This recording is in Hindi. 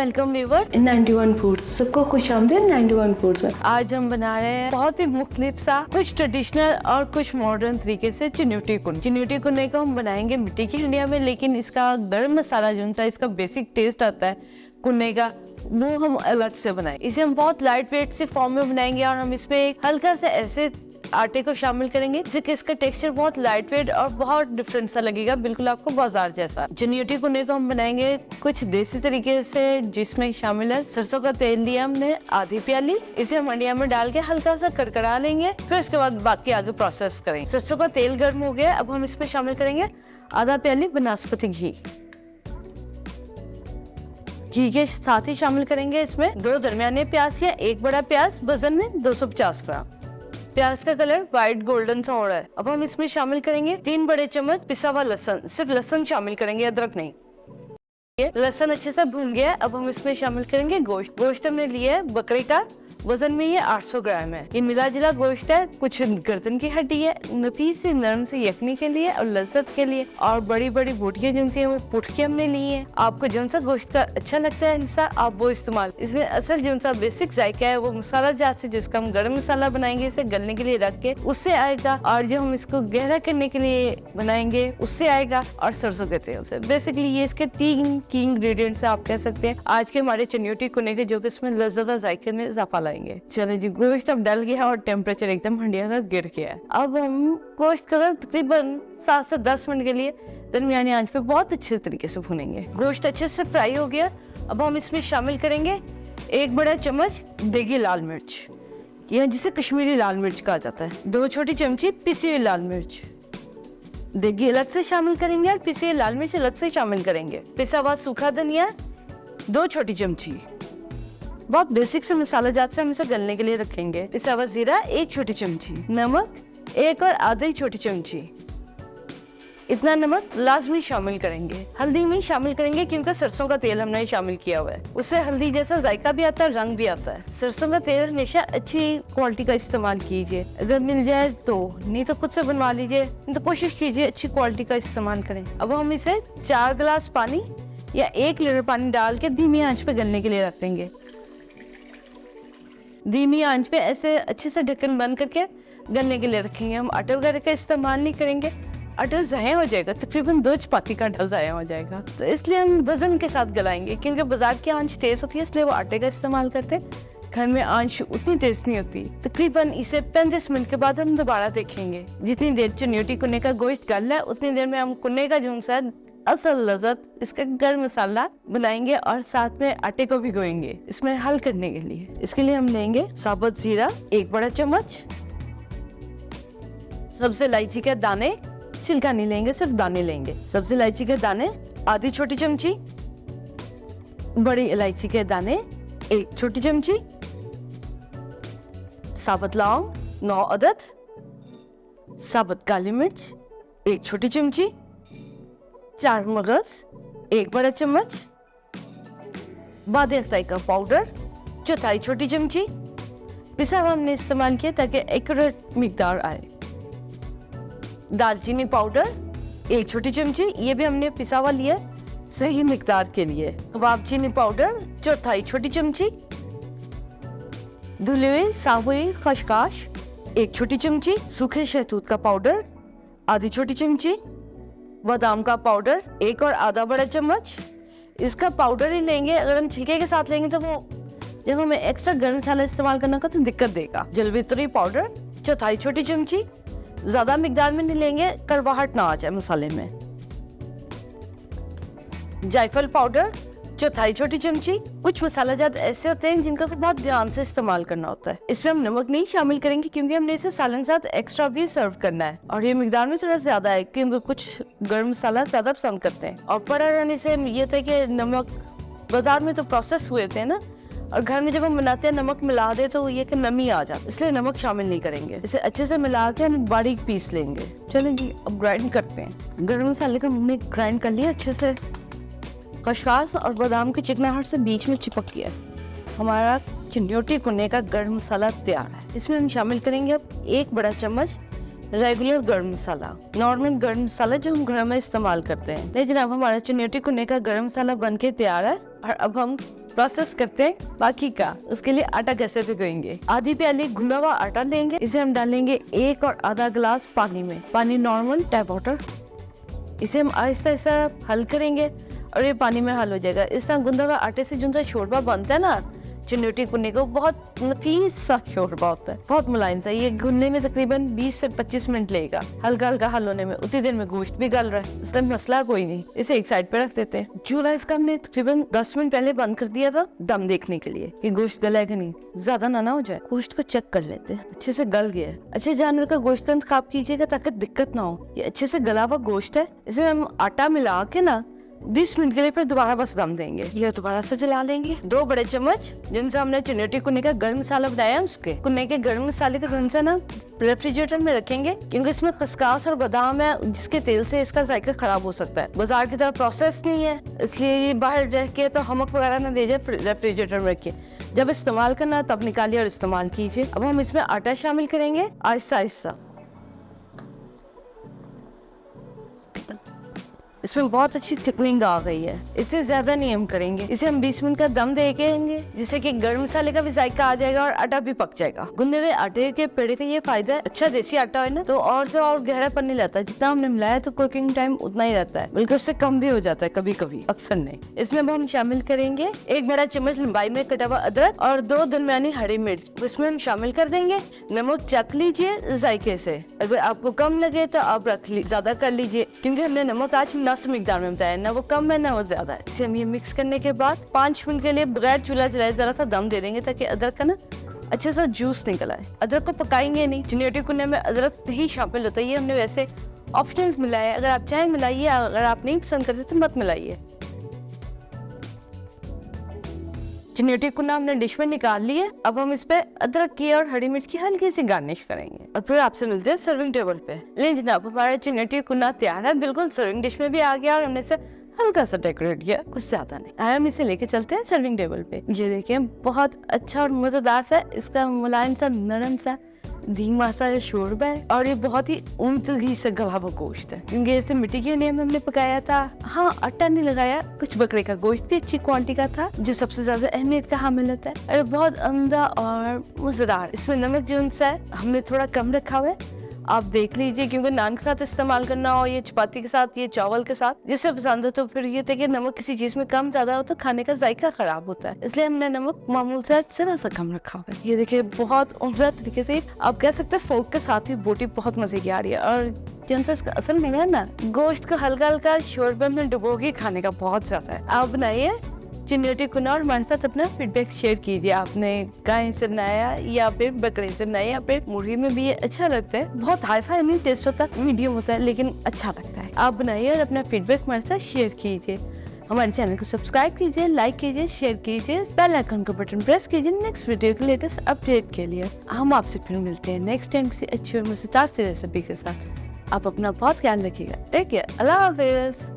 वेलकम व्यूअर्स 91 फूड्स, सबको खुशामदीद 91 फूड्स में। आज हम बना रहे हैं बहुत ही मुख्तलिफ सा, कुछ ट्रेडिशनल और कुछ मॉडर्न तरीके से चिन्यूटी कुन। चिन्यूटी कुने को हम बनाएंगे मिट्टी की हंडिया में, लेकिन इसका गर्म मसाला जो सा इसका बेसिक टेस्ट आता है कुन्ने का, वो हम अलग से बनाए। इसे हम बहुत लाइट वेट से फॉर्म में बनाएंगे और हम इसमें एक हल्का से ऐसे आटे को शामिल करेंगे जिससे कि इसका टेक्सचर बहुत लाइट वेट और बहुत डिफरेंट सा लगेगा, बिल्कुल आपको बाजार जैसा। चिन्यूटी कुने को हम बनाएंगे कुछ देसी तरीके से, जिसमें शामिल है सरसों का तेल लिया हमने आधी प्याली, इसे हम हंडिया में डाल के हल्का सा कड़कड़ा लेंगे, फिर उसके बाद बाकी आगे प्रोसेस करेंगे। सरसों का तेल गर्म हो गया, अब हम इसमें शामिल करेंगे आधा प्याली बनास्पति घी। घी के साथ ही शामिल करेंगे इसमें 2 दरमियाने प्याज या 1 बड़ा प्याज वजन में 250 ग्राम। प्याज का कलर व्हाइट गोल्डन सा हो रहा है। अब हम इसमें शामिल करेंगे 3 बड़े चम्मच पिसा हुआ लहसुन, सिर्फ लहसुन शामिल करेंगे, अदरक नहीं। ये लहसुन अच्छे से भून गया है। अब हम इसमें शामिल करेंगे गोश्त। गोश्त हमने लिया है बकरे का, वजन में ये 800 ग्राम है। ये मिला जुला गोश्त है, कुछ गर्दन की हड्डी है, नफीस से नरम से यखनी के लिए और लज्जत के लिए, और बड़ी बड़ी बोटियां जिनसे वो पुटकी हमने ली है। आपको जौन सा गोश्त का अच्छा लगता है हिस्सा आप वो इस्तेमाल। इसमें असल जौन सा बेसिक जायका है वो मसाला जात से, जिसका हम गरम मसाला बनाएंगे इसे गलने के लिए रख के, उससे आएगा, और जो हम इसको गहरा करने के लिए बनाएंगे उससे आएगा, और सरसों के तेल से। बेसिकली ये इसके 3 की इंग्रेडिएंट्स आप कह सकते हैं आज के हमारे चिन्यूटी कुने के, जो कि इसमें लज्जत और जायके में इजाफा लाएंगे। चलो जी, गोश्त अब डल गया और टेम्परेचर एकदम हंडिया का गिर गया है। अब हम गोश्त का तकरीबन 7 से 10 मिनट के लिए दरमियानी आंच पे बहुत अच्छे तरीके से भूनेंगे। गोश्त अच्छे से फ्राई हो गया। अब हम इसमें शामिल करेंगे 1 बड़ा चम्मच देगी लाल मिर्च, या जिसे कश्मीरी लाल मिर्च कहा जाता है। 2 छोटी चमची पिसी हुई लाल मिर्च। देगी अलग से शामिल करेंगे और पिसी हुई लाल मिर्च अलग से शामिल करेंगे। पिसा हुआ सूखा धनिया 2 छोटी चमची। बहुत बेसिक से मसाला जात से हम इसे गलने के लिए रखेंगे। पिसा हुआ जीरा 1 छोटी चमची। नमक 1 और आधी छोटी चमची। इतना नमक लाजमी शामिल करेंगे। हल्दी में शामिल करेंगे क्योंकि सरसों का तेल हमने शामिल किया हुआ है, उससे हल्दी जैसा जायका भी आता है, रंग भी आता है। सरसों का तेल हमेशा अच्छी क्वालिटी का इस्तेमाल कीजिए, अगर मिल जाए तो, नहीं तो खुद से बनवा लीजिए, नहीं तो कोशिश कीजिए अच्छी क्वालिटी का इस्तेमाल करें। अब हम इसे 4 गिलास पानी या 1 लीटर पानी डाल के धीमी आंच पे गलने के लिए रख देंगे। धीमी आंच पे ऐसे अच्छे से ढक्कन बंद करके गलने के लिए रखेंगे। हम आटा वगैरह का इस्तेमाल नहीं करेंगे, आटा ज़ाया हो जाएगा, तकरीबन 2 चपाती का आटा ज़ाया हो जाएगा, तो इसलिए हम वजन के साथ गलाएंगे। क्योंकि बाजार की आंच तेज होती है, इसलिए वो आटे का इस्तेमाल करते हैं। घर में आंच उतनी तेज नहीं होती। तकरीबन इसे 35 मिनट के बाद हम दोबारा देखेंगे। जितनी देर चिन्यूटी कुन्ने का गोश्त गल है, उतनी देर में हम कुन्ने का जो सा असल लज़्ज़त इसका गर्म मसाला बनाएंगे और साथ में आटे को भिगोएंगे इसमें हल करने के लिए। इसके लिए हम लेंगे साबुत जीरा 1 बड़ा चम्मच, सब्ज़ इलायची के दाने, छिलका नहीं लेंगे, सिर्फ दाने लेंगे। सब्ज़ इलायची के दाने आधी छोटी चमची, बड़ी इलायची के दाने 1 छोटी चमची, साबुत लौंग 9 अदद, साबुत काली मिर्च 1 छोटी चमची, 4 मगज 1 बड़ा चम्मच, बादे अख्ताई का पाउडर 1/4 छोटी चमची। पिसा हुआ हमने इस्तेमाल किया ताकि एक्यूरेट मिकदार आए। दालचीनी पाउडर 1 छोटी चमची, ये भी हमने पिसा हुआ लिया सही मिकदार के लिए। कबाब चीनी पाउडर 1/4 छोटी चमची, धुली हुई साबुई खसखस 1 छोटी चमची, सूखे शहतूत का पाउडर आधी छोटी चमची, बादाम का पाउडर 1 और आधा बड़ा चम्मच। इसका पाउडर ही लेंगे, अगर हम छिलके के साथ लेंगे तो वो जब हमें एक्स्ट्रा गर्म मसाला इस्तेमाल करना होगा तो दिक्कत देगा। जलवित्री पाउडर 1/4 छोटी चमची, ज्यादा मिकदार में नहीं लेंगे, कड़वाहट ना आ जाए मसाले में। जायफल पाउडर 1/4 छोटी चमची। कुछ मसाला जात ऐसे होते हैं जिनका बहुत ध्यान से इस्तेमाल करना होता है। इसमें हम नमक नहीं शामिल करेंगे क्योंकि हमने इसे सालन के साथ एक्स्ट्रा भी सर्व करना है, और ये मिकदार में थोड़ा ज्यादा है क्योंकि कुछ गर्म मसाला ज्यादा पसंद करते हैं। और पड़ा रहने से ये था कि नमक बाजार में तो प्रोसेस हुए थे ना, और घर में जब हम बनाते हैं नमक मिला दे तो ये कि नमी आ जाती है, इसलिए नमक शामिल नहीं करेंगे। इसे अच्छे से मिला के हम बारीक पीस लेंगे। चलो जी, अब ग्राइंड करते हैं। गर्म मसाले को हमने ग्राइंड कर लिया अच्छे से, खसखस और बादाम की चिकनाहट से बीच में चिपक गया। हमारा चिन्यूटी कुन्ने का गर्म मसाला तैयार है। इसमें हम शामिल करेंगे अब 1 बड़ा चम्मच रेगुलर गर्म मसाला, नॉर्मल गर्म मसाला जो हम घर में इस्तेमाल करते हैं। नहीं जनाब, हमारा चिन्यूटी कुन्ने का गर्म मसाला बनके तैयार है और अब हम प्रोसेस करते हैं बाकी का। उसके लिए आटा कैसे भिगोएंगे। आधी प्याली घुला हुआ आटा लेंगे, इसे हम डालेंगे 1 और आधा गिलास पानी में। पानी नॉर्मल टैप वाटर। इसे हम आहिस्ता आहिस्ता हल करेंगे और ये पानी में हल हो जाएगा। इस तरह गूंदा हुआ आटे से जो सा शोरबा बनता है ना, चिन्नोटी कुन्ने को, बहुत नफीस सा शोरबा होता है, बहुत मुलायम सा। ये गुनने में तकरीबन 20 से 25 मिनट लगेगा। हल्का हल्का हल होने में उतनी देर में गोश्त भी गल रहा है, इसलिए मसला कोई नहीं। इसे एक साइड पे रख देते हैं। चूल्हा इसका हमने तकरीबन 10 मिनट पहले बंद कर दिया था, दम देखने के लिए कि गोश्त गला है कि नहीं, ज्यादा ना हो जाए। गोश्त को चेक कर लेते हैं, अच्छे से गल गया है। अच्छे जानवर का गोश्त इंतखाब कीजिएगा ताकि दिक्कत ना हो। ये अच्छे से गला हुआ गोश्त है, इसमें हम आटा मिला के ना 20 मिनट के लिए फिर दोबारा बस दम देंगे। ये दोबारा से चला लेंगे। 2 बड़े चम्मच जिनसे हमने चिन्नोटी कुन्ने का गर्म मसाला बनाया, उसके कुन्ने के गर्म मसाले का कौन सा ना रेफ्रिजरेटर में रखेंगे, क्योंकि इसमें खसकास और बादाम है जिसके तेल से इसका जायका खराब हो सकता है। बाजार की तरह प्रोसेस नहीं है, इसलिए ये बाहर रह के तो हमक वगैरह ना दे जाए, रेफ्रिजरेटर में रखिए। जब इस्तेमाल करना तब निकालिए और इस्तेमाल कीजिए। अब हम इसमें आटा शामिल करेंगे आहिस्ता आहिस्ता। इसमें बहुत अच्छी थिकनिंग आ गई है, इससे ज्यादा नहीं हम करेंगे। इसे हम 20 मिनट का दम देंगे, जिससे कि गर्म मसाले का भी जायका आ जाएगा और आटा भी पक जाएगा। गूंदे हुए आटे के पेड़े का ये फायदा है, अच्छा देसी आटा है ना, तो और से और गहरापन नहीं रहता। जितना हमने मिलाया तो कुकिंग टाइम उतना ही रहता है, बल्कि उससे कम भी हो जाता है कभी कभी, अक्सर नहीं। इसमें हम शामिल करेंगे 1 बड़ा चम्मच लंबाई में कटा हुआ अदरक और 2 दरमियानी हरी मिर्च। इसमें हम शामिल कर देंगे। नमक चख लीजिए जायके से, अगर आपको कम लगे तो आप ज्यादा कर लीजिए, क्योंकि हमने नमक आज मिकदार में बताया, ना वो कम है ना वो ज्यादा है। इसे हम ये मिक्स करने के बाद 5 मिनट के लिए बगैर चूल्हा जलाए जरा सा दम दे देंगे, ताकि अदरक का ना अच्छे सा जूस निकल आए। अदरक को पकाएंगे नहीं, चिन्नोटी कुन्ने में अदरक ही शामिल होता है। ये हमने वैसे ऑप्शनल मिलाया है, अगर आप चाहें मिलाइए, अगर आप नहीं पसंद करते तो मत मिलाइए। चिन्नोटी कुन्ना हमने डिश में निकाल लिए। अब हम इस पे अदरक की और हरी मिर्च की हल्की सी गार्निश करेंगे और फिर आपसे मिलते हैं सर्विंग टेबल पे। लेकिन जनाब, हमारा चिन्नोटी कुन्ना तैयार है, बिल्कुल सर्विंग डिश में भी आ गया और हमने इसे हल्का सा डेकोरेट किया, कुछ ज्यादा नहीं। हम इसे लेके चलते हैं सर्विंग टेबल पे। ये देखिए, बहुत अच्छा और मजेदार सा, इसका मुलायम सा नरम सा धीमा सा शोरबा है और ये बहुत ही उम्दगी से गला हुआ गोश्त है, क्योंकि इसे मिट्टी के नीम में हमने पकाया था। हाँ, आटा नहीं लगाया, कुछ बकरे का गोश्त भी अच्छी क्वांटिटी का था, जो सबसे ज्यादा अहमियत का हामिल होता है, और बहुत उम्दा और मजेदार। इसमें नमक जो है हमने थोड़ा कम रखा हुआ है, आप देख लीजिए, क्योंकि नान के साथ इस्तेमाल करना हो, ये चपाती के साथ, ये चावल के साथ, जिसे पसंद हो। तो फिर ये थे कि नमक किसी चीज में कम ज्यादा हो तो खाने का जायका खराब होता है, इसलिए हमने नमक मामूल से जरा सा कम रखा हुआ है। ये देखिए, बहुत उम्दा तरीके से आप कह सकते हैं फोक के साथ ही बोटी बहुत मजे की आ रही है। और जिनसे इसका असल में है ना, गोश्त को हल्का हल्का शोरबे में डुबो के खाने का बहुत ज्यादा है। आप बनाइए चिन्नोटी कुन्ना और हमारे साथ अपना फीडबैक शेयर कीजिए। आपने गाय से बनाया या फिर बकरे से बनाया या फिर मुर्गी में भी ये अच्छा लगता है। बहुत हाई फाई नहीं टेस्ट होता, मीडियम होता है, लेकिन अच्छा लगता है। आप बनाइए और अपना फीडबैक हमारे साथ शेयर कीजिए। हमारे चैनल को सब्सक्राइब कीजिए, लाइक कीजिए, शेयर कीजिए, बेल आइकन का बटन प्रेस कीजिए नेक्स्ट वीडियो के लेटेस्ट अपडेट के लिए। हम आपसे फिर मिलते हैं नेक्स्ट टाइम किसी अच्छी और मजेदार सी रेसिपी के साथ। आप अपना बहुत ख्याल रखिएगा। टेक केयर, अल्लाह हाफिज।